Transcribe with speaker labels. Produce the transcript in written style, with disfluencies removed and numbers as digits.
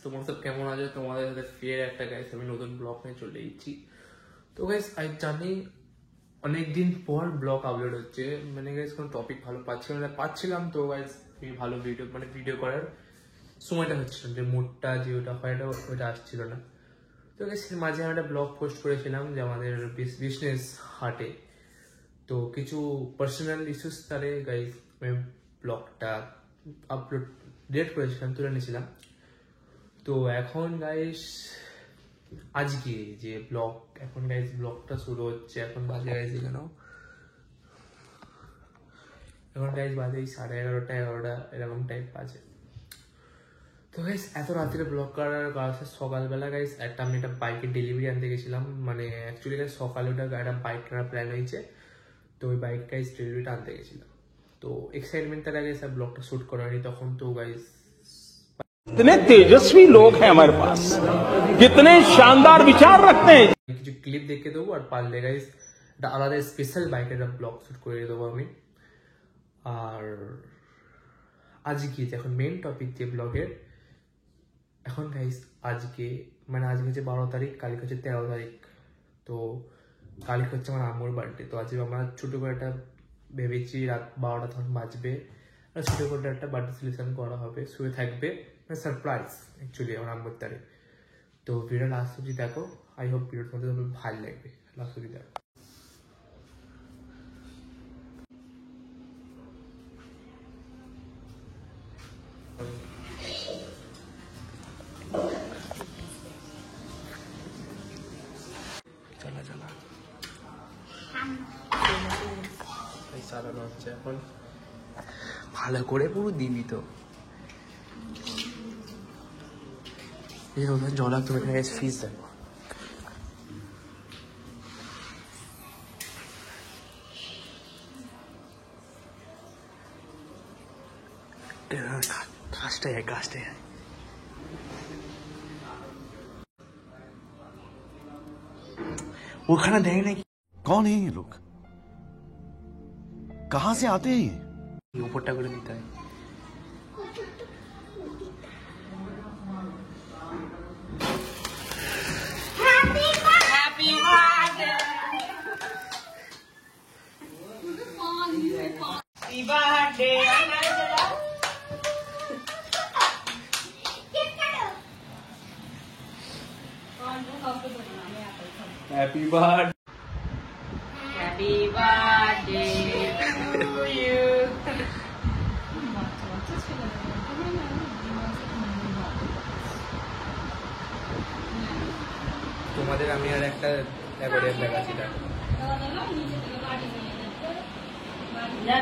Speaker 1: তোমরা সব কেমন আছো? তোমাদের সাথে ফের একটা গাইস আমি নতুন ব্লগ নিয়ে চলে এসেছি। তো গাইস আজ জানি অনেকদিন পর ব্লগ আপলোড হচ্ছে, মানে গাইস কোনো টপিক ভালো পাচ্ছিলাম তো গাইস ভালো ভিডিও করার সময়টা হচ্ছিল, যে মুডটা যে ওটা হয় ওটা আসছিল না। তো গাইস মাঝে আমি একটা ব্লগ পোস্ট করেছিলাম যে আমাদের বিজনেস হাটে, তো কিছু পার্সোনাল ইস্যুস তারে গাইস আমি ব্লগটা আপলোড ডিলিট করেছিলাম, তুলে নিয়েছিলাম। তো এখন গাইস আজকে যে এখন গাইস ব্লগটা শুরু হচ্ছে, এখন বাজে গাইস এখন গাইস বাজে 11:30 এরকম টাইপ বাজে। তো গাইস এত রাত্রে ব্লগ করার কাছে সকালবেলা গাইস আমি একটা বাইকের ডেলিভারি আনতে গেছিলাম, মানে অ্যাকচুয়ালি গাইস সকালে ওটা একটা বাইক কেনার প্ল্যান হয়েছে, তো ওই বাইক গাইস ডেলিভারিটা আনতে গেছিলাম। তো এক্সাইটমেন্ট তার আগে স্যার ব্লগটা শুট করা হয়নি তখন। তো গাইস
Speaker 2: कितने तेजस्वी लोग हैं हमारे पास, कितने शानदार विचार रखते हैं।
Speaker 1: কিছু ক্লিপ দেখে দেবো, আর পারলে গাইস একটা আলাদা স্পেশাল বাইকের ব্লগ শুট করে দেবো আমি। আর আজকে এখন মেন টপিক যে ব্লগের, এখন গাইস আজকে হচ্ছে 12 তারিখ, কালকে হচ্ছে 13 তারিখ। তো কালকে হচ্ছে আমার আম্মুর বার্থডে। তো আজকে আমরা ছোটো করে একটা ভেবেছি রাত 12টা তখন বাজবে, আর ছোটো করে একটা বার্থডে সেলিব্রেশন করা হবে, শুয়ে থাকবে, সারপ্রাইজ অ্যাকচুয়ালি আমার আম্মুর তারিখ। তো ভিডিও লাস্ট অবধি দেখো, আই হোপ ভিডিওর মধ্যে তোমার ভালো লাগবে, লাস্ট অবধি দেখো। চলা সারানো হচ্ছে এখন, ভালো করে পুরো দিবি তো। জল তুমি এখানে ফিস দেখো, গাছটাই वो खाना देंगे नहीं।
Speaker 3: कौन है ये लोग, कहाँ से आते हैं ये?
Speaker 1: ऊपरটা করে দিতে হয়। Happy birthday.
Speaker 4: Happy birthday to you.
Speaker 1: তোমাদের আমি আর একটা অ্যাকোয়ারিয়াম দেখাচ্ছি।
Speaker 4: যা